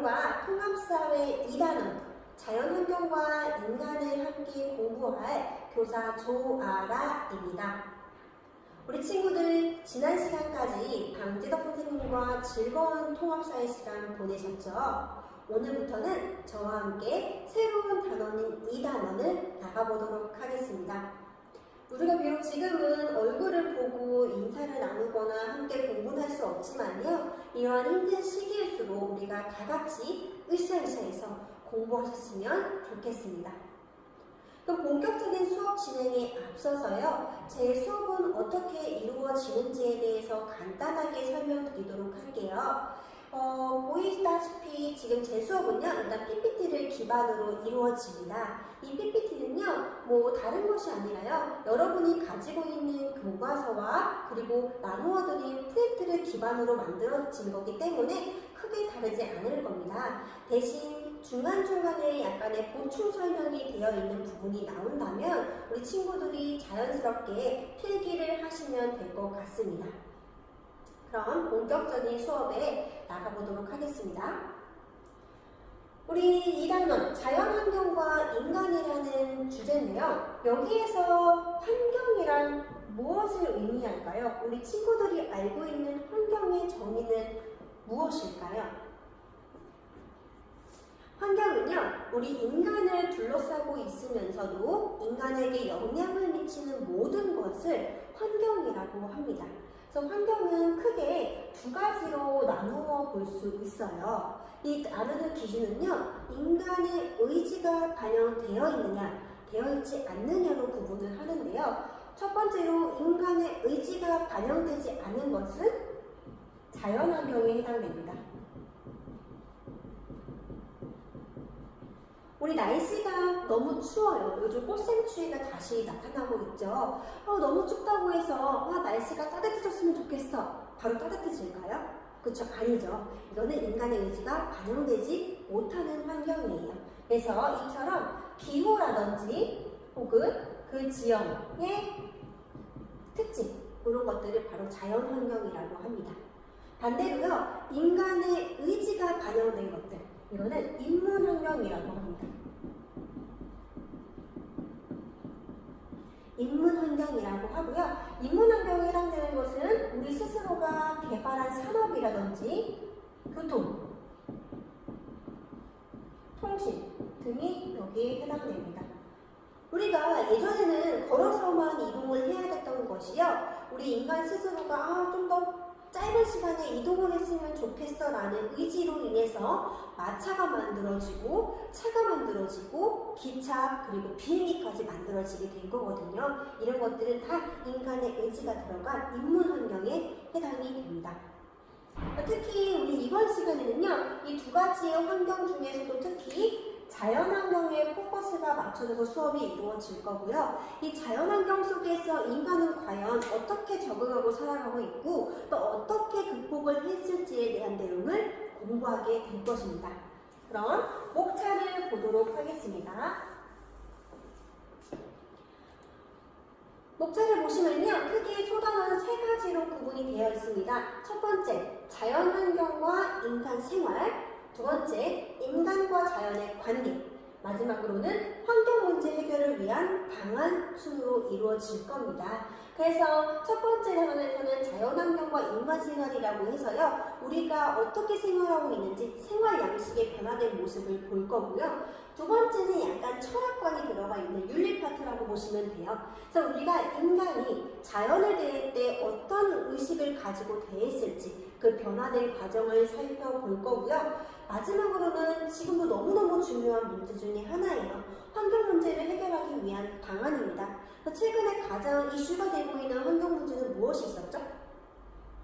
자연과 통합사회 2단원 자연환경과 인간을 함께 공부할 교사 조아라입니다. 우리 친구들 지난 시간까지 방지덕 선생님과 즐거운 통합사회 시간 보내셨죠? 오늘부터는 저와 함께 새로운 단원인 2단원을 나가보도록 하겠습니다. 우리가 비록 지금은 얼굴을 보고 인사를 나누거나 함께 공부는 할 수 없지만요, 이러한 힘든 시기일수록 우리가 다 같이 으쌰으쌰해서 공부하셨으면 좋겠습니다. 그럼 본격적인 수업 진행에 앞서서요, 제 수업은 어떻게 이루어지는지에 대해서 간단하게 설명드리도록 할게요. 보이시다시피 지금 제 수업은요, 일단 PPT를 기반으로 이루어집니다. 이 PPT는요, 다른 것이 아니라요, 여러분이 가지고 있는 교과서와 그리고 나누어드린 프린트를 기반으로 만들어진 거기 때문에 크게 다르지 않을 겁니다. 대신 중간중간에 약간의 보충 설명이 되어 있는 부분이 나온다면 우리 친구들이 자연스럽게 필기를 하시면 될 것 같습니다. 그럼 본격적인 수업에 나가보도록 하겠습니다. 우리 2단원 자연환경과 인간이라는 주제인데요. 여기에서 환경이란 무엇을 의미할까요? 우리 친구들이 알고 있는 환경의 정의는 무엇일까요? 환경은요, 우리 인간을 둘러싸고 있으면서도 인간에게 영향을 미치는 모든 것을 환경이라고 합니다. 그래서 환경은 크게 두 가지로 나누어 볼 수 있어요. 이 나누는 기준은요, 인간의 의지가 반영되어 있느냐, 되어 있지 않느냐로 구분을 하는데요. 첫 번째로 인간의 의지가 반영되지 않은 것은 자연환경에 해당됩니다. 우리 날씨가 너무 추워요. 요즘 꽃샘추위가 다시 나타나고 있죠. 너무 춥다고 해서 날씨가 따뜻해졌으면 좋겠어. 바로 따뜻해질까요? 그렇죠? 아니죠. 이거는 인간의 의지가 반영되지 못하는 환경이에요. 그래서 이처럼 기후라든지 혹은 그 지역의 특징, 이런 것들을 바로 자연환경이라고 합니다. 반대로요, 인간의 의지가 반영된 것들, 이거는 인문환경이라고 합니다. 인문환경이라고 하고요. 인문환경에 해당되는 것은 우리 스스로가 개발한 산업이라든지 교통, 통신 등이 여기에 해당됩니다. 우리가 예전에는 걸어서만 이동을 해야 됐던 것이요, 우리 인간 스스로가 좀 더 짧은 시간에 이동을 했으면 좋겠어 라는 의지로 인해서 마차가 만들어지고 차가 만들어지고 기차 그리고 비행기까지 만들어지게 된 거거든요. 이런 것들은 다 인간의 의지가 들어간 인문환경에 해당이 됩니다. 특히 우리 이번 시간에는요, 이 두 가지의 환경 중에서도 특히 자연환경에 포커스가 맞춰져서 수업이 이루어질 거고요. 이 자연환경 속에서 인간은 과연 어떻게 적응하고 살아가고 있고 또 어떻게 극복을 했을지에 대한 내용을 공부하게 될 것입니다. 그럼 목차를 보도록 하겠습니다. 목차를 보시면요, 크게 소단은 세 가지로 구분이 되어 있습니다. 첫 번째, 자연환경과 인간 생활. 두 번째, 인간과 자연의 관계. 마지막으로는 환경 문제 해결을 위한 방안 순으로 이루어질 겁니다. 그래서 첫 번째 단원에서는 자연환경과 인간생활이라고 해서요, 우리가 어떻게 생활하고 있는지 생활 양식의 변화된 모습을 볼 거고요. 두 번째는 약간 철학관이 들어가 있는 윤리 파트라고 보시면 돼요. 그래서 우리가 인간이 자연을 대할 때 어떤 의식을 가지고 대했을지 그 변화된 과정을 살펴볼 거고요. 마지막으로는 지금도 너무너무 중요한 문제 중에 하나예요. 환경 문제를 해결하기 위한 방안입니다. 최근에 가장 이슈가 되고 있는 환경 문제는 무엇이 있었죠?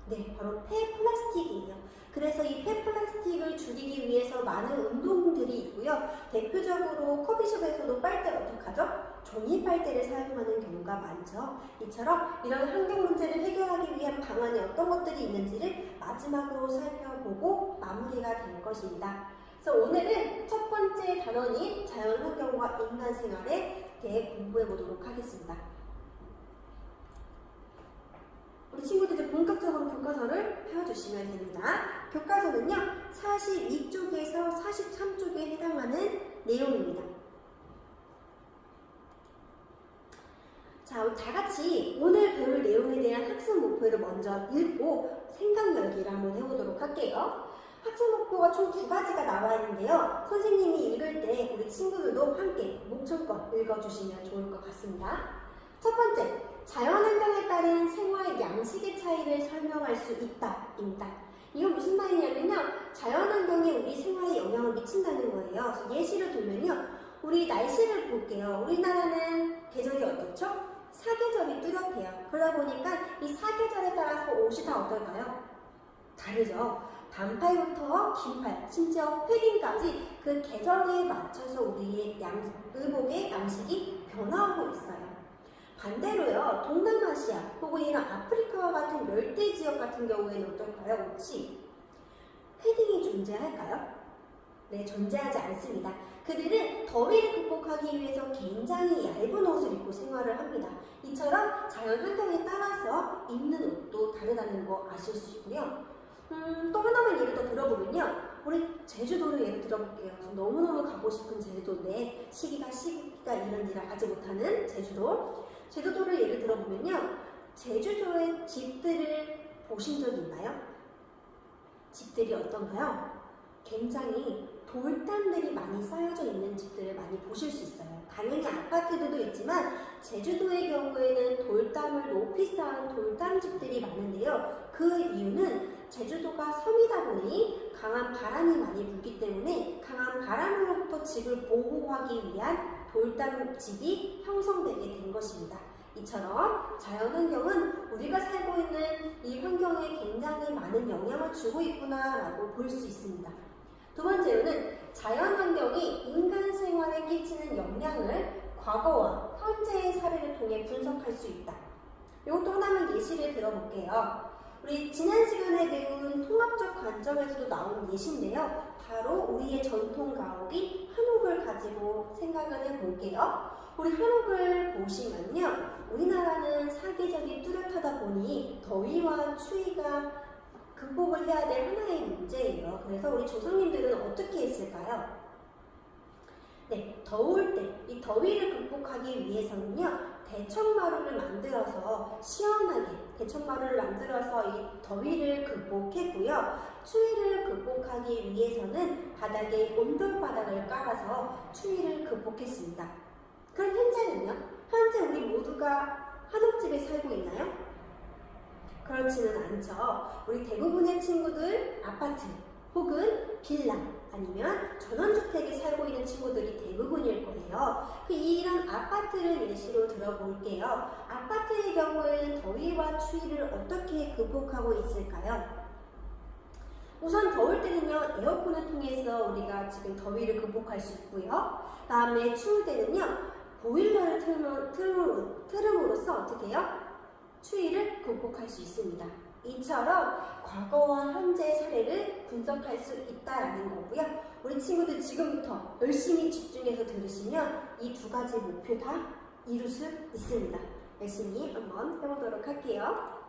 네, 바로 폐플라스틱이에요. 그래서 이 폐플라스틱을 줄이기 위해서 많은 운동들이 있고요. 대표적으로 커피숍에서도 빨대를 어떻게 하죠? 종이 빨대를 사용하는 경우가 많죠. 이처럼 이런 환경 문제를 해결하기 위한 방안이 어떤 것들이 있는지를 마지막으로 살펴보고 마무리가 될 것입니다. 그래서 오늘은 첫 번째 단원인 자연환경과 인간생활에 대해 공부해 보도록 하겠습니다. 우리 친구들 이제 본격적으로 교과서를 펴주시면 됩니다. 교과서는요, 42쪽에서 43쪽에 해당하는 내용입니다. 자, 우리 다 같이 오늘 배울 내용에 대한 학습 목표를 먼저 읽고 생각 열기를 한번 해보도록 할게요. 학습 목표가 총 2가지가 나와 있는데요. 선생님이 읽을 때 우리 친구들도 함께 목청껏 읽어주시면 좋을 것 같습니다. 첫 번째, 자연환경에 따른 생활 양식의 차이를 설명할 수 있다입니다. 이건 무슨 말이냐면요, 자연환경이 우리 생활에 영향을 미친다는 거예요. 그래서 예시를 들면요, 우리 날씨를 볼게요. 우리나라는 계절이 어떻죠? 사계절이 뚜렷해요. 그러다 보니까 이 사계절에 따라서 옷이 다 어떨까요? 다르죠. 반팔부터 긴팔, 심지어 패딩까지 그 계절에 맞춰서 우리의 의복의 양식이 변화하고 있어요. 반대로요, 동남아시아 혹은 이런 아프리카와 같은 열대 지역 같은 경우에는 어떨까요? 혹시 패딩이 존재할까요? 네, 존재하지 않습니다. 그들은 더위를 극복하기 위해서 굉장히 얇은 옷을 입고 생활을 합니다. 이처럼 자연 환경에 따라서 입는 옷도 다르다는 거 아실 수 있고요. 또 하나만 예를 더 들어보면요, 우리 제주도를 예를 들어볼게요. 너무너무 가고 싶은 제주도인데 시기가 이런지라 가지 못하는 제주도를 예를 들어보면요, 제주도의 집들을 보신 적 있나요? 집들이 어떤가요? 굉장히 돌담들이 많이 쌓여져 있는 집들을 많이 보실 수 있어요. 당연히 아파트들도 있지만 제주도의 경우에는 돌담을 높이 쌓은 돌담집들이 많은데요. 그 이유는 제주도가 섬이다 보니 강한 바람이 많이 불기 때문에 강한 바람으로부터 집을 보호하기 위한 돌담집이 형성되게 된 것입니다. 이처럼 자연환경은 우리가 살고 있는 이 환경에 굉장히 많은 영향을 주고 있구나라고 볼 수 있습니다. 두 번째로는 자연환경이 인간 생활에 끼치는 영향을 과거와 현재의 사례를 통해 분석할 수 있다. 이것도 하나만 예시를 들어볼게요. 우리 지난 시간에 배운 통합적 관점에서도 나온 예시인데요. 바로 우리의 전통 가옥인 한옥을 가지고 생각을 해볼게요. 우리 한옥을 보시면요, 우리나라는 사계절이 뚜렷하다 보니 더위와 추위가 극복을 해야 될 하나의 문제예요. 그래서 우리 조상님들은 어떻게 했을까요? 네, 더울 때 이 더위를 극복하기 위해서는요, 대청마루를 만들어서 시원하게 대청마루를 만들어서 이 더위를 극복했고요. 추위를 극복하기 위해서는 바닥에 온돌바닥을 깔아서 추위를 극복했습니다. 그럼 현재는요? 현재 우리 모두가 한옥집에 살고 있나요? 그렇지는 않죠. 우리 대부분의 친구들 아파트 혹은 빌라 아니면 전원주택에 살고 있는 친구들이 대부분일 거예요. 이런 아파트를 예시로 들어볼게요. 아파트의 경우에는 더위와 추위를 어떻게 극복하고 있을까요? 우선 더울 때는요, 에어컨을 통해서 우리가 지금 더위를 극복할 수 있고요. 다음에 추울 때는요, 보일러를 틀음으로써 어떻게 해요? 추위를 극복할 수 있습니다. 이처럼 과거와 현재의 사례를 분석할 수 있다는 거고요. 우리 친구들 지금부터 열심히 집중해서 들으시면 이 2가지 목표 다 이룰 수 있습니다. 열심히 한번 해보도록 할게요.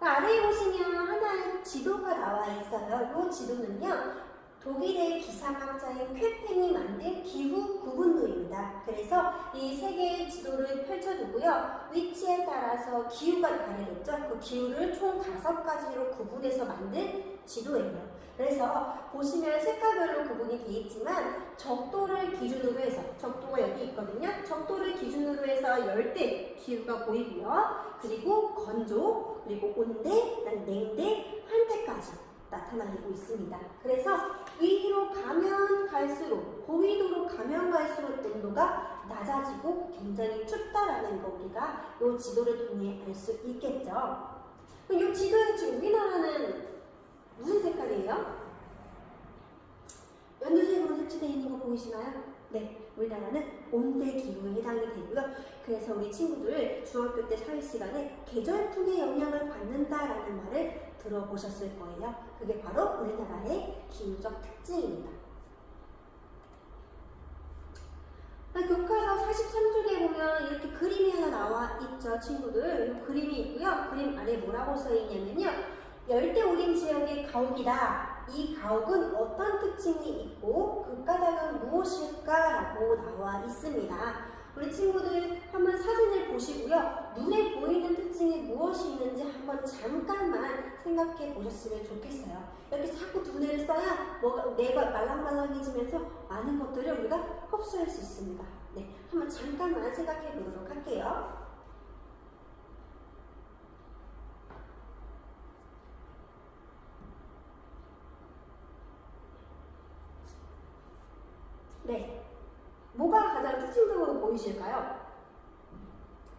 아래에 보시면 하나의 지도가 나와 있어요. 이 지도는요, 독일의 기상학자인 쾌팽이 만든 기후 구분도입니다. 그래서 이 세 개의 지도를 펼쳐두고요, 위치에 따라서 기후가 다르겠죠? 그 기후를 총 5가지로 구분해서 만든 지도예요. 그래서 보시면 색깔별로 구분이 되어 있지만 적도를 기준으로 해서, 적도가 여기 있거든요. 적도를 기준으로 해서 열대 기후가 보이고요. 그리고 건조, 그리고 온대, 냉대, 한대까지 나타나고 있습니다. 그래서 위로 가면 갈수록, 고위도로 가면 갈수록 온도가 낮아지고 굉장히 춥다라는 거 우리가 이 지도를 통해 알 수 있겠죠. 이 지도에서 지금 우리나라는 무슨 색깔이에요? 연두색으로 색칠되어 있는 거 보이시나요? 네, 우리나라는 온대 기후에 해당이 되고요. 그래서 우리 친구들 중학교 때 사회 시간에 계절풍의 영향을 받는다라는 말을 들어보셨을 거예요. 그게 바로 우리나라의 기후적 특징입니다. 교과서 43쪽에 보면 이렇게 그림이 하나 나와 있죠, 친구들. 이 그림이 있고요. 그림 안에 뭐라고 써 있냐면요, 열대 우림 지역의 가옥이다. 이 가옥은 어떤 특징이 있고 그 까닭은 무엇일까라고 나와 있습니다. 우리 친구들 한번 사진을 보시고요. 눈에 보이는 특징이 무엇이 있는지 한번 잠깐만 생각해 보셨으면 좋겠어요. 이렇게 자꾸 두뇌를 써야 뇌가 말랑말랑해지면서 많은 것들을 우리가 흡수할 수 있습니다. 네, 한번 잠깐만 생각해 보도록 할게요. 네, 뭐가 가장 특징적으로 보이실까요?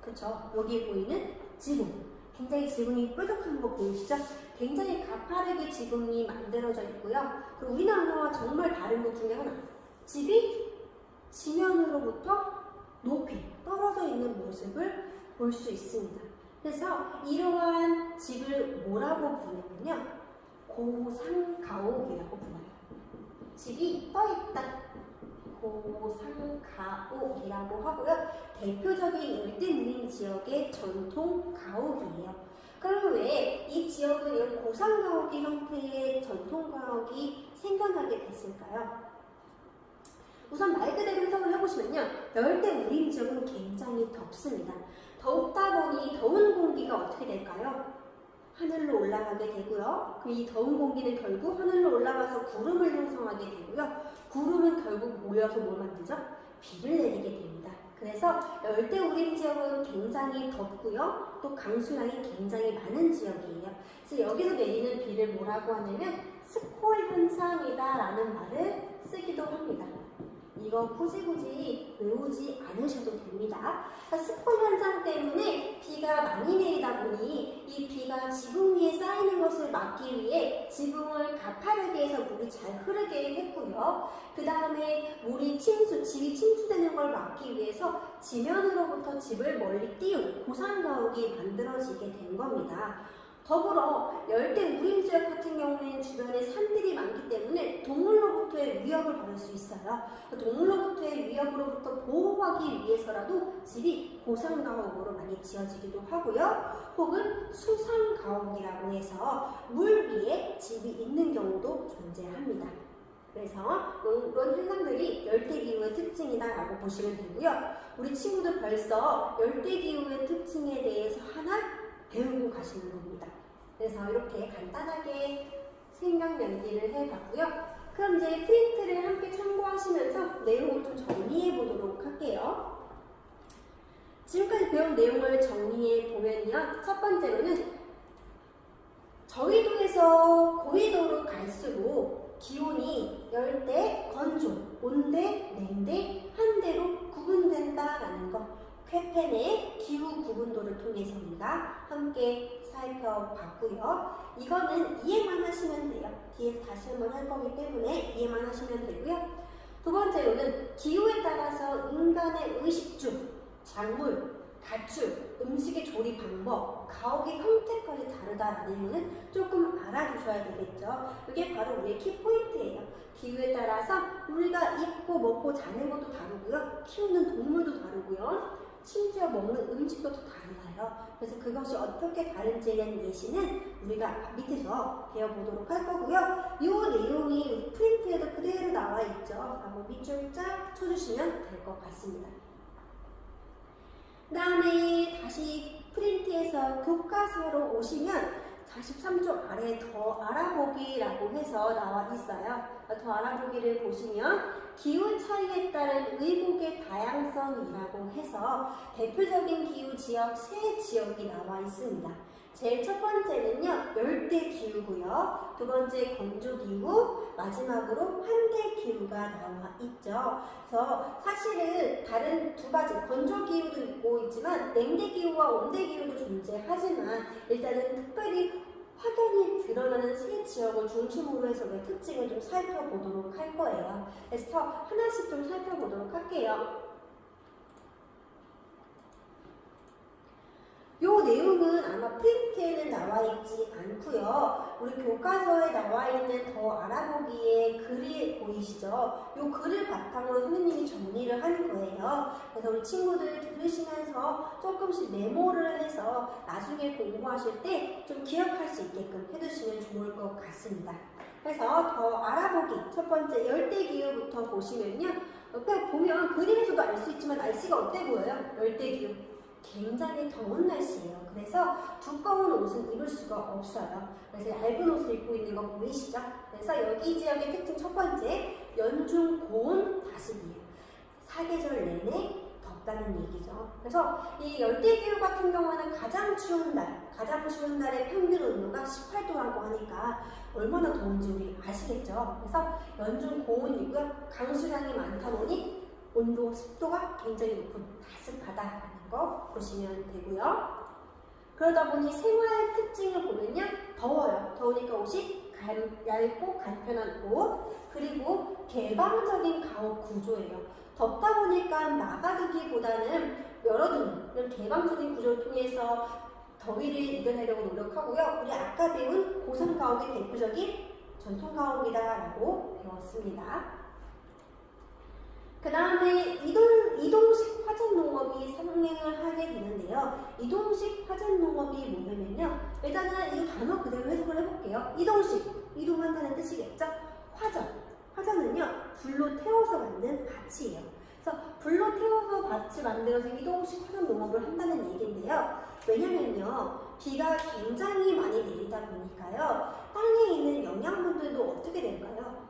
그쵸? 여기에 보이는 지붕. 굉장히 지붕이 뾰족한 거 보이시죠? 굉장히 가파르게 지붕이 만들어져 있고요. 그리고 우리나라와 정말 다른 것 중에 하나. 집이 지면으로부터 높이 떨어져 있는 모습을 볼 수 있습니다. 그래서 이러한 집을 뭐라고 부르냐면요. 고상가옥이라고 불러요. 집이 떠있다. 고상가옥이라고 하고요. 대표적인 열대우림 지역의 전통 가옥이에요. 그럼 왜 이 지역은 이런 고상가옥의 형태의 전통 가옥이 생겨나게 됐을까요? 우선 말 그대로 해석을 해보시면요. 열대우림 지역은 굉장히 덥습니다. 덥다 보니 더운 공기가 어떻게 될까요? 하늘로 올라가게 되고요. 이 더운 공기는 결국 하늘로 올라가서 구름을 형성하게 되고요. 구름은 결국 모여서 뭘 만들죠? 비를 내리게 됩니다. 그래서 열대우림 지역은 굉장히 덥고요. 또 강수량이 굉장히 많은 지역이에요. 그래서 여기서 내리는 비를 뭐라고 하냐면 스콜 현상이다라는 말을 쓰기도 합니다. 이거 굳이 외우지 않으셔도 됩니다. 스콜 현상 때문에 비가 많이 내리다 보니 이 비가 지붕 위에 쌓이는 것을 막기 위해 지붕을 가파르게 해서 물이 잘 흐르게 했고요. 그 다음에 집이 침수되는 걸 막기 위해서 지면으로부터 집을 멀리 띄운 고상가옥이 만들어지게 된 겁니다. 더불어 열대우림 지역 같은 경우에는 주변에 산들이 많기 때문에 동물로부터의 위협을 받을 수 있어요. 동물로부터의 위협으로부터 보호하기 위해서라도 집이 고상가옥으로 많이 지어지기도 하고요. 혹은 수상가옥이라고 해서 물 위에 집이 있는 경우도 존재합니다. 그래서 이런 현상들이 열대기후의 특징이다라고 보시면 되고요. 우리 친구들 벌써 열대기후의 특징에 대해서 하나 배우고 가시는 겁니다. 그래서 이렇게 간단하게 생각 연기를 해봤고요. 그럼 이제 프린트를 함께 참고하시면서 내용을 좀 정리해 보도록 할게요. 지금까지 배운 내용을 정리해 보면요. 첫 번째로는 저위도에서 고위도로 갈수록 기온이 열대, 건조, 온대, 냉대, 한대로 구분된다라는 것. 쾌펜의 기후 구분도를 통해서입니다. 함께 살펴봤고요. 이거는 이해만 하시면 돼요. 뒤에서 다시 한번 할 거기 때문에 이해만 하시면 되고요. 두 번째로는 기후에 따라서 인간의 의식주, 작물, 가축, 음식의 조리 방법, 가옥의 형태까지 다르다라는 거는 조금 알아두셔야 되겠죠. 이게 바로 우리의 키포인트예요. 기후에 따라서 우리가 입고 먹고 자는 것도 다르고요. 키우는 동물도 다르고요. 심지어 먹는 음식도 더 달라요. 그래서 그것이 어떻게 다른지에 대한 예시는 우리가 밑에서 배워보도록 할 거고요. 이 내용이 프린트에도 그대로 나와 있죠. 한번 밑줄 쫙 쳐주시면 될 것 같습니다. 그 다음에 다시 프린트에서 교과서로 오시면 43쪽 아래에 더 알아보기라고 해서 나와 있어요. 더 알아보기를 보시면 기후 차이에 따른 의복의 다양성이라고 해서 대표적인 기후 지역 3지역이 나와 있습니다. 제일 첫 번째는요, 열대 기후고요. 두 번째 건조 기후, 마지막으로 한대 기후가 나와 있죠. 그래서 사실은 다른 두 가지 건조 기후도 있고 있지만 냉대 기후와 온대 기후도 존재하지만 일단은 특별히 확연히 드러나는 3지역을 중심으로 해서 그 특징을 좀 살펴보도록 할 거예요. 그래서 하나씩 좀 살펴보도록 할게요. 요 내용은 아마 프린트에는 나와 있지 않고요. 우리 교과서에 나와 있는 더 알아보기에 글이 보이시죠? 요 글을 바탕으로 선생님이 정리를 하는 거예요. 그래서 우리 친구들 들으시면서 조금씩 메모를 해서 나중에 공부하실 때 좀 기억할 수 있게끔 해두시면 좋을 것 같습니다. 그래서 더 알아보기 첫 번째 열대기후부터 보시면요. 그냥 보면 그림에서도 알 수 있지만 날씨가 어때 보여요? 열대기후. 굉장히 더운 날씨예요. 그래서 두꺼운 옷은 입을 수가 없어요. 그래서 얇은 옷을 입고 있는 거 보이시죠? 그래서 여기 지역의 특징 첫 번째, 연중 고온 다습이에요. 사계절 내내 덥다는 얘기죠. 그래서 이 열대기후 같은 경우는 가장 추운 날의 평균 온도가 18도라고 하니까 얼마나 더운지 우리 아시겠죠? 그래서 연중 고온이고요. 강수량이 많다 보니 온도, 습도가 굉장히 높은 다습하다라는 거 보시면 되고요. 그러다 보니 생활 특징을 보면요. 더워요. 더우니까 옷이 얇고 간편한 옷, 그리고 개방적인 가옥 구조예요. 덥다 보니까 막아두기보다는 열어두는 이런 개방적인 구조를 통해서 더위를 이겨내려고 노력하고요. 우리 아까 배운 고성가옥의 대표적인 전통가옥이다라고 배웠습니다. 그 다음에 이동식 화전농업이 상행을 하게 되는데요. 이동식 화전농업이 뭐냐면요. 일단은 이 단어 그대로 해석을 해볼게요. 이동식, 이동한다는 뜻이겠죠. 화전은요. 불로 태워서 만든 밭이에요. 그래서 불로 태워서 밭을 만들어서 이동식 화전농업을 한다는 얘기인데요. 왜냐면요. 비가 굉장히 많이 내리다 보니까요. 땅에 있는 영양분들도 어떻게 될까요?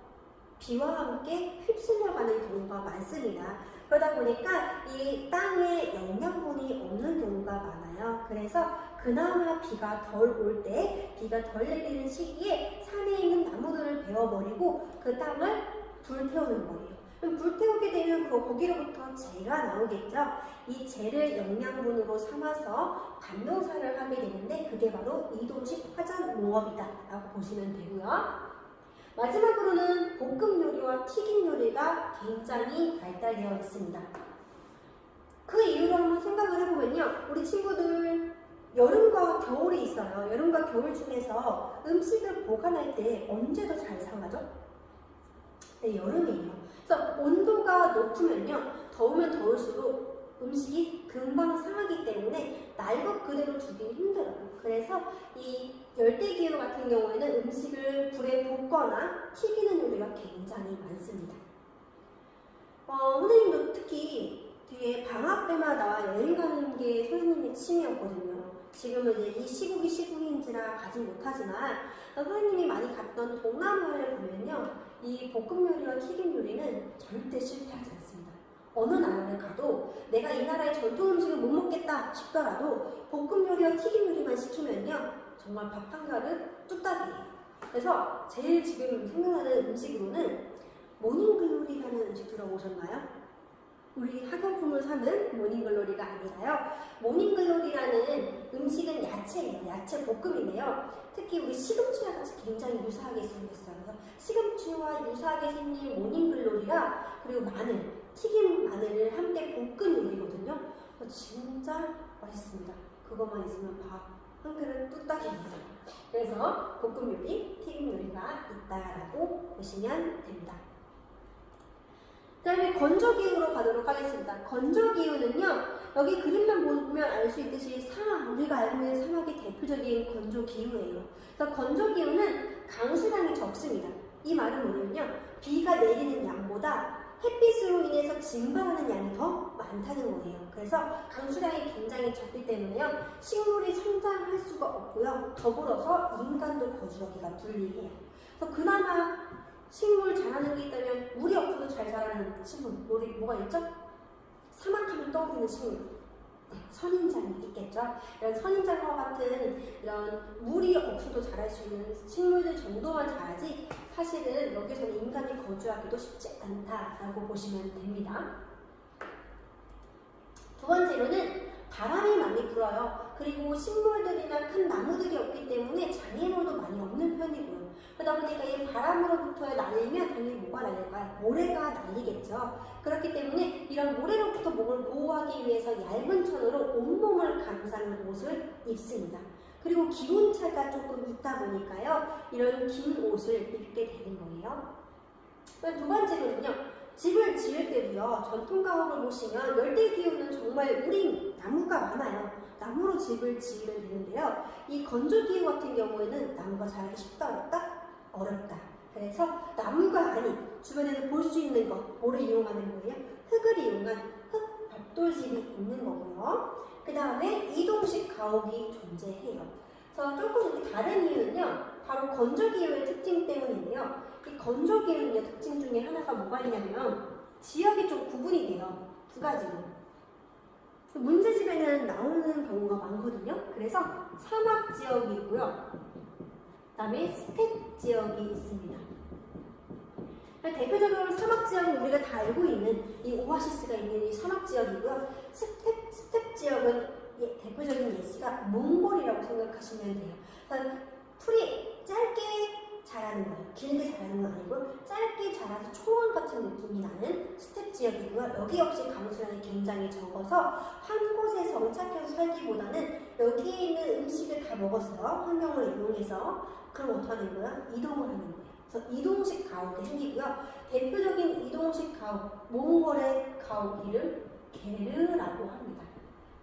비와 함께 휩쓸려가는 경우가 많습니다. 그러다 보니까 이 땅에 영양분이 없는 경우가 많아요. 그래서 그나마 비가 덜 올 때, 비가 덜 내리는 시기에 산에 있는 나무들을 베어버리고 그 땅을 불태우는 거예요. 그럼 불태우게 되면 거기로부터 재가 나오겠죠. 이 재를 영양분으로 삼아서 밭농사를 하게 되는데 그게 바로 이동식 화전농업이다 라고 보시면 되고요. 마지막으로는 볶음 요리와 튀김 요리가 굉장히 발달되어 있습니다. 그 이유로 한번 생각을 해보면요. 우리 친구들 여름과 겨울이 있어요. 여름과 겨울 중에서 음식을 보관할 때 언제 더 잘 상하죠? 네, 여름이에요. 그래서 온도가 높으면요. 더우면 더울수록 음식이 금방 상하기 때문에 날 것 그대로 두기 힘들어요. 그래서 이 열대기후 같은 경우에는 음식을 불에 볶거나 튀기는 요리가 굉장히 많습니다. 선생님도 특히 뒤에 방학 때마다 여행 가는 게 선생님의 취미였거든요. 지금은 이제 이 시국인지라 가지 못하지만 선생님이 많이 갔던 동남아를 보면요. 이 볶음 요리와 튀김 요리는 절대 실패하지 않습니다. 어느 나라를 가도 내가 이 나라의 전통 음식을 못 먹겠다 싶더라도 볶음 요리와 튀김 요리만 시키면요. 정말 밥 한 그릇 뚝딱이에요. 그래서 제일 지금 생각나는 음식으로는 모닝글로리라는 음식 들어보셨나요? 우리 학용품을 사는 모닝글로리가 아니라요. 모닝글로리라는 음식은 야채예요. 야채 볶음인데요. 특히 우리 시금치와 같이 굉장히 유사하게 생겼어요. 그래서 시금치와 유사하게 생긴 모닝글로리가 그리고 마늘, 튀김 마늘을 함께 볶은 요리거든요. 진짜 맛있습니다. 그것만 있으면 밥 한 그릇 뚝딱입니다. 그래서 볶음 요리, 튀김 요리가 있다라고 보시면 됩니다. 그 다음에 건조기후로 가도록 하겠습니다. 건조기후는요, 여기 그림만 보면 알 수 있듯이 사막, 우리가 알고 있는 사막이 대표적인 건조기후예요. 그래서 건조기후는 강수량이 적습니다. 이 말은 뭐냐면요, 비가 내리는 양보다 햇빛으로 인해서 증발하는 양이 더 많다는 거예요. 그래서 강수량이 굉장히 적기 때문에요, 식물이 성장할 수가 없고요. 더불어서 인간도 거주하기가 불리해요. 그래서 그나마 식물 자라는 게 있다면 물이 없어도 잘 자라는 식물 뭐가 있죠? 사막하면 떠오르는 식물, 선인장이 있겠죠. 이런 선인장과 같은 이런 물이 없어도 자랄 수 있는 식물들 정도만 자라지 사실은 여기서는 인간이 거주하기도 쉽지 않다라고 보시면 됩니다. 두 번째로는 바람이 많이 불어요. 그리고 식물들이나 큰 나무들이 없기 때문에 장애물도 많이 없는 편이고요. 그러다 보니까 이 바람으로부터 날리면 당연히 뭐가 날릴까요? 모래가 날리겠죠. 그렇기 때문에 이런 모래로부터 몸을 보호하기 위해서 얇은 천으로 온몸을 감싸는 옷을 입습니다. 그리고 기온차가 조금 있다 보니까요. 이런 긴 옷을 입게 되는 거예요. 두 번째로는요. 집을 지을 때도요. 전통가옥을 보시면 열대기후는 정말 우린 나무가 많아요. 나무로 집을 지으면 되는데요. 이 건조기후 같은 경우에는 나무가 자라기 쉽다 어렵다? 어렵다. 그래서 나무가 아닌 주변에서 볼 수 있는 것, 뭐를 이용하는 거예요? 흙을 이용한 흙 벽돌집이 있는 거고요. 그 다음에 이동식 가옥이 존재해요. 그래서 조금 이렇게 다른 이유는요, 바로 건조기후의 특징 때문인데요. 이 건조기후의 특징 중에 하나가 뭐가 있냐면 지역이 좀 구분이 돼요. 두 가지로. 문제집에는 나오는 경우가 많거든요. 그래서 사막 지역이 있고요. 그 다음에 스텝 지역이 있습니다. 대표적으로 사막 지역은 우리가 다 알고 있는 이 오아시스가 있는 이 사막 지역이고요. 스텝 지역은 대표적인 예시가 몽골이라고 생각하시면 돼요. 그래서 풀이 짧게 자라는 거예요. 길게 자라는 건 아니고 짧게 자라서 초원 같은 느낌이 나는 스텝 지역이고요. 여기 역시 강수량이 굉장히 적어서 한 곳에 정착해서 살기보다는 여기에 있는 음식을 다 먹었어요. 환경을 이용해서. 그럼 어떻게 하는 거예요? 이동을 하는 거예요. 그래서 이동식 가옥이 생기고요. 대표적인 이동식 가옥, 몽골의 가옥 이름 게르라고 합니다.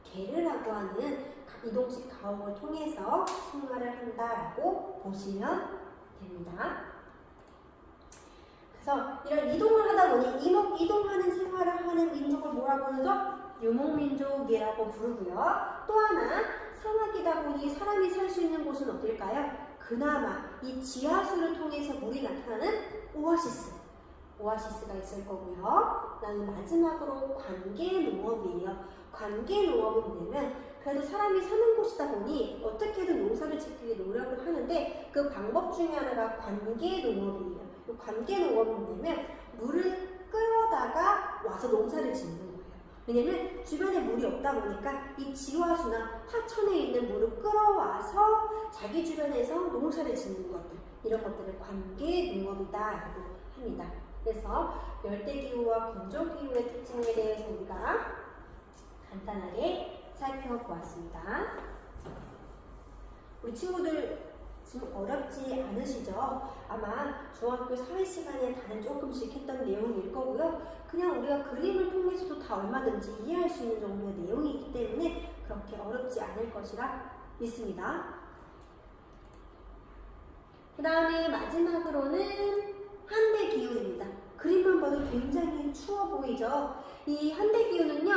게르라고 하는 이동식 가옥을 통해서 생활을 한다라고 보시면 됩니다. 그래서 이런 이동을 하다 보니 이동하는 생활을 하는 민족을 뭐라고 하죠? 유목민족이라고 부르고요. 또 하나 사막이다 보니 사람이 살 수 있는 곳은 어딜까요? 그나마 이 지하수를 통해서 물이 나타나는 오아시스가 있을 거고요. 그다음에 마지막으로 관계농업이에요. 관계농업은 뭐냐면 그래도 사람이 사는 곳이다 보니 어떻게든 농사를 짓기 노력을 하는데 그 방법 중에 하나가 관계농업이에요. 이 관계농업은 뭐냐면 물을 끌어다가 와서 농사를 짓는 거예요. 왜냐면 주변에 물이 없다 보니까 이 지하수나 하천에 있는 물을 끌어와서 자기 주변에서 농사를 짓는 것들, 이런 것들을 관계농업이다라고 합니다. 그래서 열대기후와 건조기후의 특징에 대해서 우리가 간단하게 살펴보았습니다. 우리 친구들 지금 어렵지 않으시죠? 아마 중학교 사회 시간에 다들 조금씩 했던 내용일 거고요. 그냥 우리가 그림을 통해서도 다 얼마든지 이해할 수 있는 정도의 내용이기 때문에 그렇게 어렵지 않을 것이라 믿습니다. 그 다음에 마지막으로는 한대기후입니다. 그림만 봐도 굉장히 추워 보이죠? 이 한대기후는요,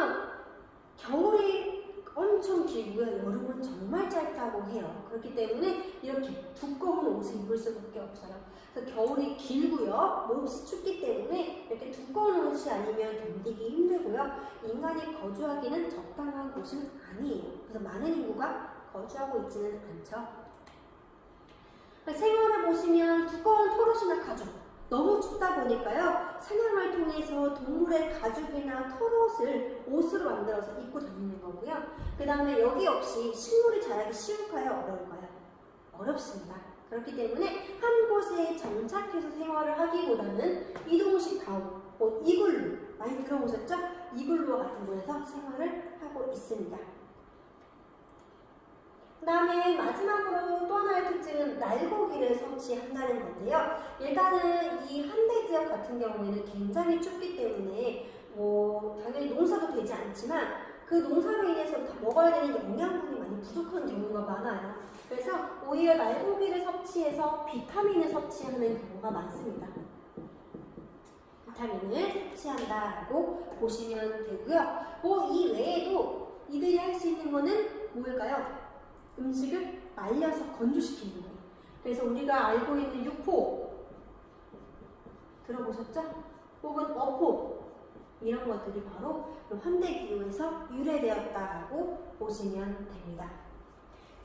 겨울이 엄청 길고요. 여름은 정말 짧다고 해요. 그렇기 때문에 이렇게 두꺼운 옷을 입을 수밖에 없어요. 그래서 겨울이 길고요. 몹시 춥기 때문에 이렇게 두꺼운 옷이 아니면 견디기 힘들고요. 인간이 거주하기는 적당한 곳은 아니에요. 그래서 많은 인구가 거주하고 있지는 않죠. 생활을 보시면 두꺼운 털옷이나 가죽, 너무 춥다 보니까요, 사냥을 통해서 동물의 가죽이나 털옷을 옷으로 만들어서 입고 다니는 거고요. 그 다음에 여기 역시 식물이 자라기 쉬울까요? 어려울까요? 어렵습니다. 그렇기 때문에 한 곳에 정착해서 생활을 하기보다는 이동식 가옥, 이글루, 많이 들어보셨죠? 이글루와 같은 곳에서 생활을 하고 있습니다. 그 다음에 마지막으로 또 하나의 특징은 날고기를 섭취한다는 건데요. 일단은 이 한대 지역 같은 경우에는 굉장히 춥기 때문에 당연히 농사도 되지 않지만 그 농사로 인해서 먹어야 되는 영양분이 많이 부족한 경우가 많아요. 그래서 오히려 날고기를 섭취해서 비타민을 섭취하는 경우가 많습니다. 비타민을 섭취한다라고 보시면 되고요. 이 외에도 이들이 할 수 있는 거는 뭘까요? 음식을 말려서 건조시키는 거예요. 그래서 우리가 알고 있는 육포 들어보셨죠? 혹은 어포, 이런 것들이 바로 한대기후에서 유래되었다라고 보시면 됩니다.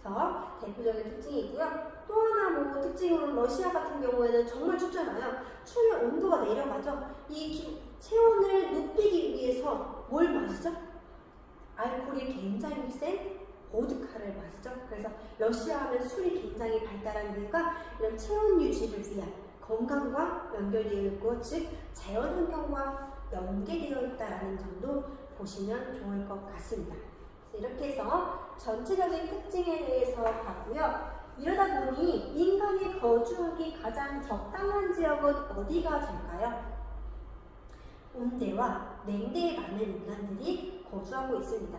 그래서 대표적인 특징이고요. 또 하나 특징으로 러시아 같은 경우에는 정말 춥잖아요. 추우면 온도가 내려가죠. 이 체온을 높이기 위해서 뭘 마시죠? 알코올이 굉장히 센 보드카를 마시죠. 그래서 러시아 하면 술이 굉장히 발달한 이유가 이런 체온 유지를 위한 건강과 연결되어 있고, 즉 자연환경과 연계되어 있다는 점도 보시면 좋을 것 같습니다. 이렇게 해서 전체적인 특징에 대해서 봤고요. 이러다 보니 인간이 거주하기 가장 적당한 지역은 어디가 될까요? 온대와 냉대에 많은 인간들이 거주하고 있습니다.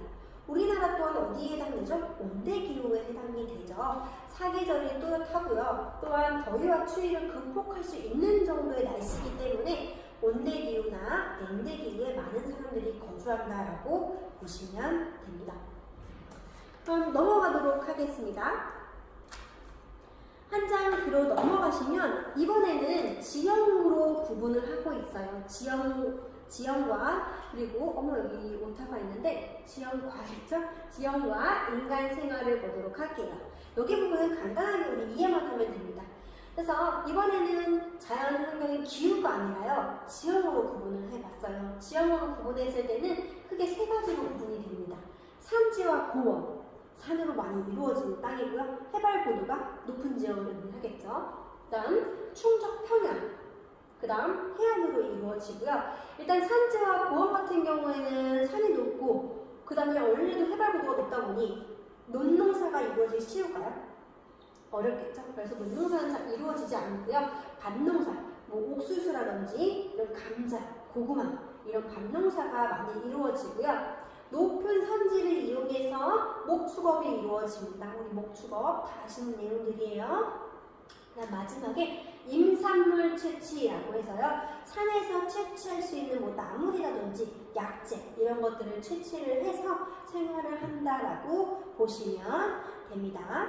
우리나라 또한 어디에 해당되죠? 온대기후에 해당이 되죠. 사계절이 뚜렷하고요. 또한 더위와 추위를 극복할 수 있는 정도의 날씨이기 때문에 온대기후나 냉대기후에 많은 사람들이 거주한다라고 보시면 됩니다. 그럼 넘어가도록 하겠습니다. 한 장 뒤로 넘어가시면 이번에는 지형으로 구분을 하고 있어요. 지형과 그리고 여기 오타가 있는데 지형과겠죠? 지형과 인간 생활을 보도록 할게요. 여기 부분은 간단하게 우리 이해만 하면 됩니다. 그래서 이번에는 자연 환경의 기후가 아니라요, 지형으로 구분을 해봤어요. 지형으로 구분했을 때는 크게 세 가지로 구분이 됩니다. 산지와 고원, 산으로 많이 이루어지는 땅이고요. 해발 고도가 높은 지역을 의미하겠죠. 그다음 충적 평야, 그 다음 해안으로 이루어지고요. 일단 산지와 고원 같은 경우에는 산이 높고 그 다음에 원래도 해발 고도가 높다 보니 논농사가 이루어지기 쉬울까요? 어렵겠죠. 그래서 논농사는 이루어지지 않고요. 밭농사, 옥수수라든지 이런 감자, 고구마 이런 밭농사가 많이 이루어지고요. 높은 산지를 이용해서 목축업이 이루어집니다. 우리 목축업 다 아시는 내용들이에요. 그다음 마지막에 임산물 채취라고 해서요. 산에서 채취할 수 있는 나물이라든지 약재 이런 것들을 채취를 해서 생활을 한다라고 보시면 됩니다.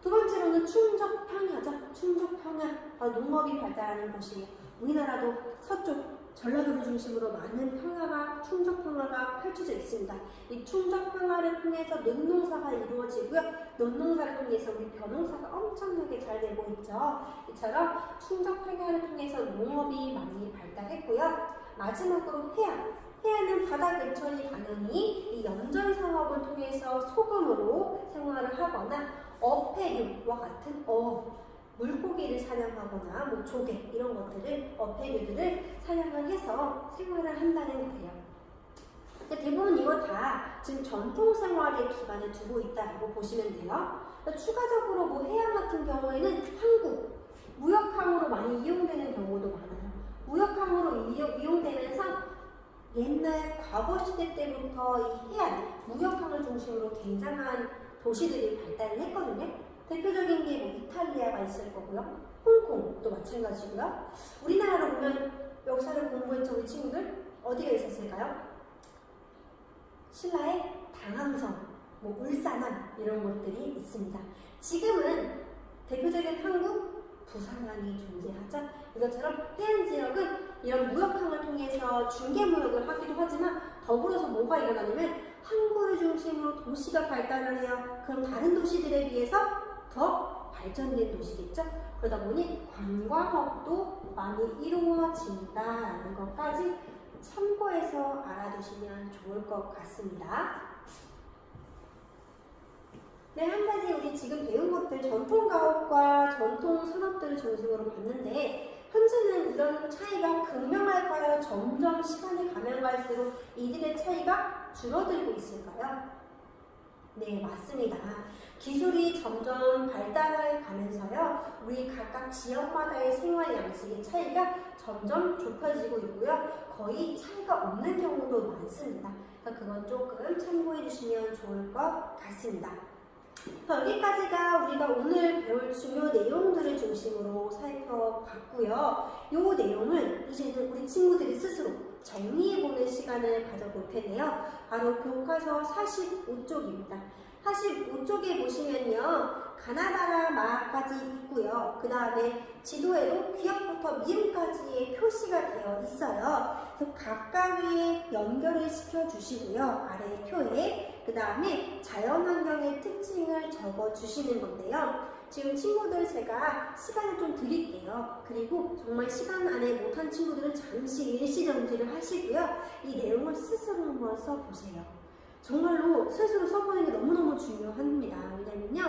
두 번째로는 충적평야죠. 충적평야, 농업이 발달하는 곳이에요. 우리나라도 서쪽 전라도를 중심으로 많은 평야가, 충적평야가 펼쳐져 있습니다. 이 충적평야를 통해서 논농사가 이루어지고요. 논농사를 통해서 우리 벼농사가 엄청나게 잘 되고 있죠. 이처럼 충적평야를 통해서 농업이 많이 발달했고요. 마지막으로 해안. 해안은 바다 근처니 당연히 이 염전 사업을 통해서 소금으로 생활을 하거나 어패류와 같은 물고기를 사냥하거나 조개 이런 것들을 어패류들을 사냥을 해서 생활을 한다는 거예요. 대부분 이거 다 지금 전통 생활에 기반을 두고 있다고 보시면 돼요. 추가적으로 해양 같은 경우에는 항구, 무역항으로 많이 이용되는 경우도 많아요. 무역항으로 이용되면서 옛날 과거 시대 때부터 이 해안, 무역항을 중심으로 굉장한 도시들이 발달을 했거든요. 대표적인 게 이탈리아가 있을 거고요. 홍콩도 마찬가지고요. 우리나라로 보면 역사를 공부했죠, 우리 친구들? 어디가 있었을까요? 신라의 당항성, 울산항 이런 것들이 있습니다. 지금은 대표적인 항구 부산항이 존재하죠. 이것처럼 해안 지역은 이런 무역항을 통해서 중개무역을 하기도 하지만 더불어서 뭐가 일어나냐면 항구를 중심으로 도시가 발달을 해요. 그럼 다른 도시들에 비해서 더 발전된 도시겠죠? 그러다 보니 관광업도 많이 이루어진다라는 것까지 참고해서 알아두시면 좋을 것 같습니다. 네, 한 가지 우리 지금 배운 것들 전통가옥과 전통산업들을 중심으로 봤는데 현재는 이런 차이가 극명할까요? 점점 시간이 가면 갈수록 이들의 차이가 줄어들고 있을까요? 네, 맞습니다. 기술이 점점 발달해 가면서요, 우리 각각 지역마다의 생활 양식의 차이가 점점 좁혀지고 있고요, 거의 차이가 없는 경우도 많습니다. 그건 조금 참고해 주시면 좋을 것 같습니다. 여기까지가 우리가 오늘 배울 주요 내용들을 중심으로 살펴봤고요. 이 내용을 이제는 우리 친구들이 스스로 정리해보는 시간을 가져볼 텐데요. 바로 교과서 45쪽입니다. 45쪽에 보시면요, 가나다라 마까지 있고요. 그 다음에 지도에도 귀역부터 미음까지의 표시가 되어 있어요. 그래서 각각의 연결을 시켜주시고요. 아래 표에. 그 다음에 자연환경의 특징을 적어주시는 건데요. 지금 친구들 제가 시간을 좀 드릴게요. 그리고 정말 시간 안에 못한 친구들은 잠시 일시정지를 하시고요. 이 내용을 스스로 한번 써보세요. 정말로 스스로 써보는 게 너무너무 중요합니다. 왜냐면요,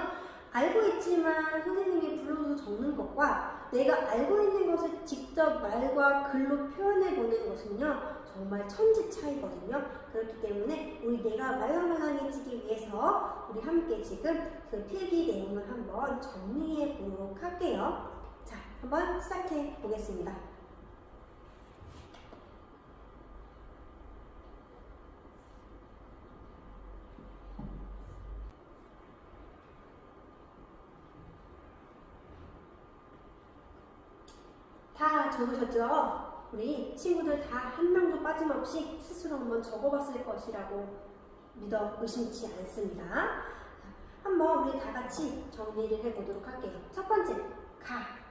알고 있지만 선생님이 불러서 적는 것과 내가 알고 있는 것을 직접 말과 글로 표현해 보는 것은요, 정말 천지 차이거든요. 그렇기 때문에 우리 내가 말랑말랑해지기 위해서 우리 함께 지금 그 필기 내용을 한번 정리해 보도록 할게요. 자, 한번 시작해 보겠습니다. 적으셨죠? 우리 친구들 다 한 명도 빠짐없이 스스로 한번 적어봤을 것이라고 믿어 의심치 않습니다. 한번 우리 다 같이 정리를 해보도록 할게요. 첫 번째, 가.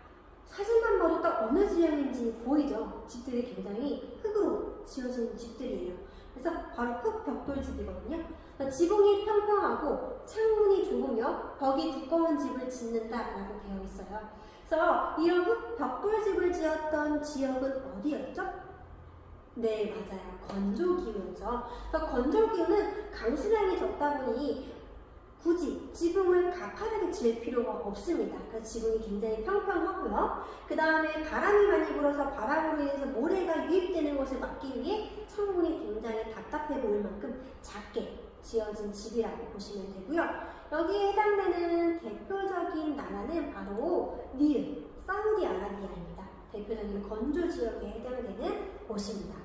사진만 봐도 딱 어느 지형인지 보이죠? 집들이 굉장히 흙으로 지어진 집들이에요. 그래서 바로 흙벽돌집이거든요. 지붕이 평평하고 창문이 좁으며 벽이 두꺼운 집을 짓는다라고 되어 있어요. 그래서 이런 흙벽돌집을 지었던 지역은 어디였죠? 네, 맞아요. 건조기후였죠. 건조기후는 강수량이 적다 보니 굳이 지붕을 가파르게 지을 필요가 없습니다. 그래서 지붕이 굉장히 평평하고요. 그 다음에 바람이 많이 불어서 바람으로 인해서 모래가 유입되는 것을 막기 위해 창문이 굉장히 답답해 보일 만큼 작게 지어진 집이라고 보시면 되고요. 여기에 해당되는 대표적인 나라는 바로 니을, 사우디아라비아입니다. 대표적인 건조 지역에 해당되는 곳입니다.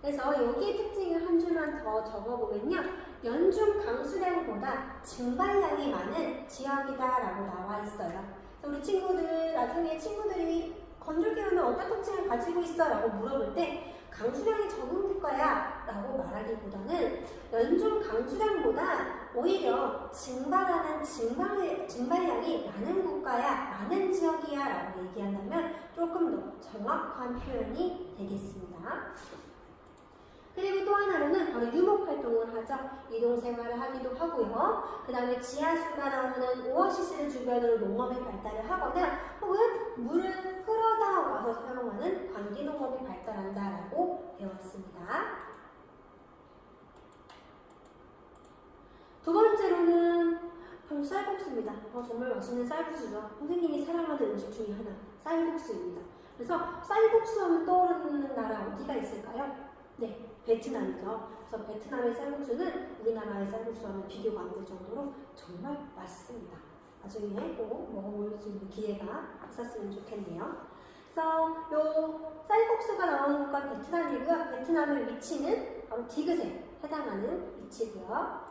그래서 여기의 특징을 한 줄만 더 적어보면요. 연중 강수량보다 증발량이 많은 지역이다라고 나와 있어요. 우리 친구들, 나중에 친구들이 건조기후는 어떤 특징을 가지고 있어? 라고 물어볼 때 강수량이 적은 국가야 라고 말하기보다는 연중 강수량보다 오히려 증발하는 증발량이 많은 국가야, 많은 지역이야 라고 얘기한다면 조금 더 정확한 표현이 되겠습니다. 그리고 또 하나로는 바로 유목활동을 하죠. 이동생활을 하기도 하고요. 그 다음에 지하수가 나오는 오아시스를 주변으로 농업의 발달을 하거나 혹은 물을 끌어다 와서 사용하는 관기농업이 발달한다라고 배웠습니다. 두 번째로는 바로 쌀국수입니다. 정말 맛있는 쌀국수죠. 선생님이 사랑하는 음식 중에 하나, 쌀국수입니다. 그래서 쌀국수 하면 떠오르는 나라 어디가 있을까요? 네, 베트남이죠. 그래서 베트남의 쌀국수는 우리나라의 쌀국수와는 비교가 안 될 정도로 정말 맛있습니다. 나중에 꼭 먹어볼 수 있는 기회가 있었으면 좋겠네요. 그래서 요 쌀국수가 나오는 곳과 베트남이고요. 베트남의 위치는 바로 디귿에 해당하는 위치고요.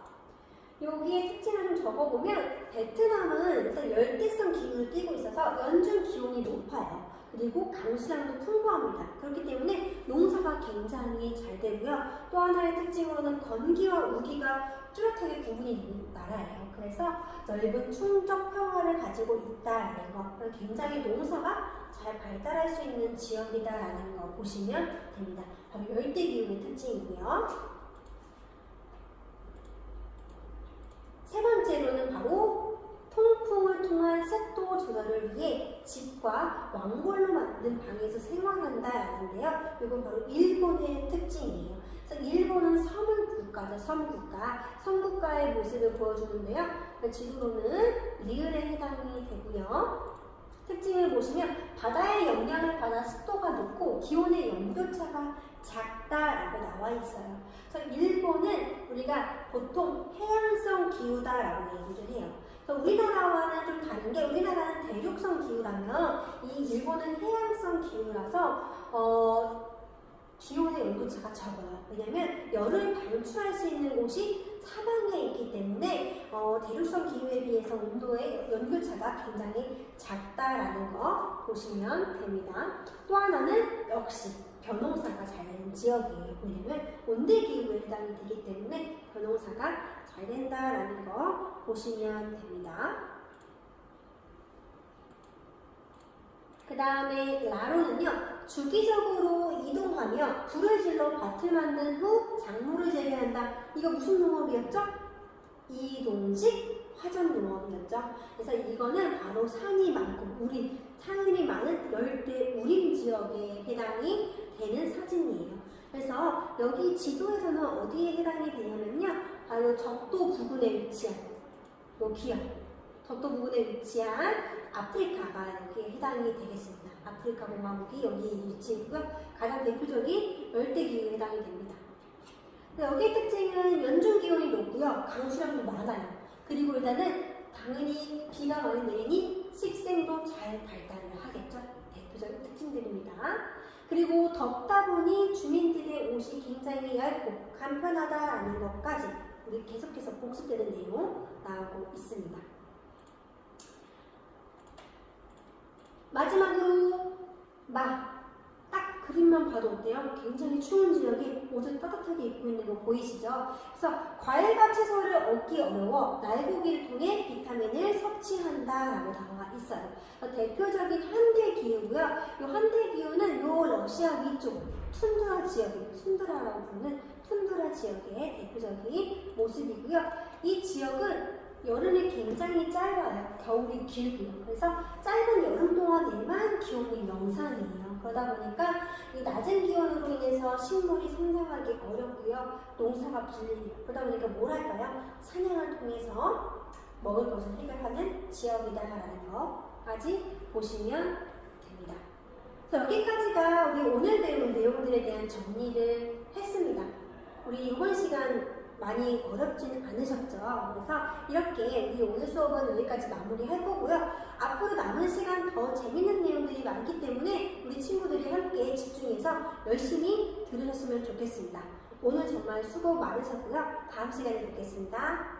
여기에 특징을 좀 적어보면 베트남은 열대성 기후를 띠고 있어서 연중 기온이 높아요. 그리고 강수량도 풍부합니다. 그렇기 때문에 농사가 굉장히 잘 되고요. 또 하나의 특징으로는 건기와 우기가 뚜렷하게 구분이 있는 나라예요. 그래서 넓은 충적 평화를 가지고 있다라는 거, 굉장히 농사가 잘 발달할 수 있는 지역이다라는 거 보시면 됩니다. 바로 열대기후의 특징이고요. 세 번째로는 바로 통풍을 통한 습도 조절을 위해 집과 왕골로 만든 방에서 생활한다라는데요. 이건 바로 일본의 특징이에요. 그래서 일본은 섬은 국가죠. 섬국가. 섬국가의 모습을 보여주는데요. 지도로는 리을에 해당이 되고요. 특징을 보시면 바다의 영향을 받아 습도가 높고 기온의 연교차가 작다라고 나와 있어요. 그래서 일본은 우리가 보통 해양성 기후다라고 얘기를 해요. 그래서 우리나라와는 좀 다른 게 우리나라는 대륙성 기후라면 이 일본은 해양성 기후라서 기온의 연교차가 적어요. 왜냐하면 열을 방출할 수 있는 곳이 사방에 있기 때문에 대륙성 기후에 비해서 온도의 연교차가 굉장히 작다라는 거 보시면 됩니다. 또 하나는 역시 벼농사가 잘 되는 지역이에요. 왜냐하면 온대기후에 해당이 되기 때문에 벼농사가 잘 된다라는 거 보시면 됩니다. 그 다음에 라로는요, 주기적으로 이동하며 불을 질러 밭을 만든 후 작물을 재배한다. 이거 무슨 농업이었죠? 이동식 화전농업이었죠. 그래서 이거는 바로 산이 많고 산이 많은 열대 우림 지역에 해당이 되는 사진이에요. 그래서 여기 지도에서는 어디에 해당이 되냐면요, 바로 적도 부근에 위치한 여기요. 적도 부근에 위치한 아프리카가 여기에 해당이 되겠습니다. 아프리카 공화국이 여기 위치했고요. 가장 대표적인 열대기후에 해당이 됩니다. 여기의 특징은 연중 기온이 높고요. 강수량도 많아요. 그리고 일단은 당연히 비가 많이 내리니 식생도 잘 발달을 하겠죠. 대표적인 특징들입니다. 그리고 덥다 보니 주민들의 옷이 굉장히 얇고 간편하다라는 것까지 우리 계속해서 복습되는 내용 나오고 있습니다. 딱 그림만 봐도 어때요? 굉장히 추운 지역이 옷을 따뜻하게 입고 있는 거 보이시죠? 그래서 과일과 채소를 얻기 어려워 날고기를 통해 비타민을 섭취한다라고 나와 있어요. 대표적인 한대 기후고요. 이 한대 기후는 요 러시아 위쪽 툰드라 지역이 툰드라라고 부르는 툰드라 지역의 대표적인 모습이고요. 이 지역은 여름이 굉장히 짧아요. 겨울이 길고요. 그래서 짧은 여름 동안에만 기온이 영상이에요. 그러다 보니까 이 낮은 기온으로 인해서 식물이 성장하기 어렵고요. 농사가 불리해요. 그러다 보니까 뭘 할까요? 사냥을 통해서 먹을 것을 해결하는 지역이다라는 거까지 보시면 됩니다. 그래서 여기까지가 우리 오늘 배운 내용들에 대한 정리를 했습니다. 우리 이번 시간 많이 어렵지는 않으셨죠? 그래서 이렇게 우리 오늘 수업은 여기까지 마무리할 거고요. 앞으로 남은 시간 더 재밌는 내용들이 많기 때문에 우리 친구들이 함께 집중해서 열심히 들으셨으면 좋겠습니다. 오늘 정말 수고 많으셨고요. 다음 시간에 뵙겠습니다.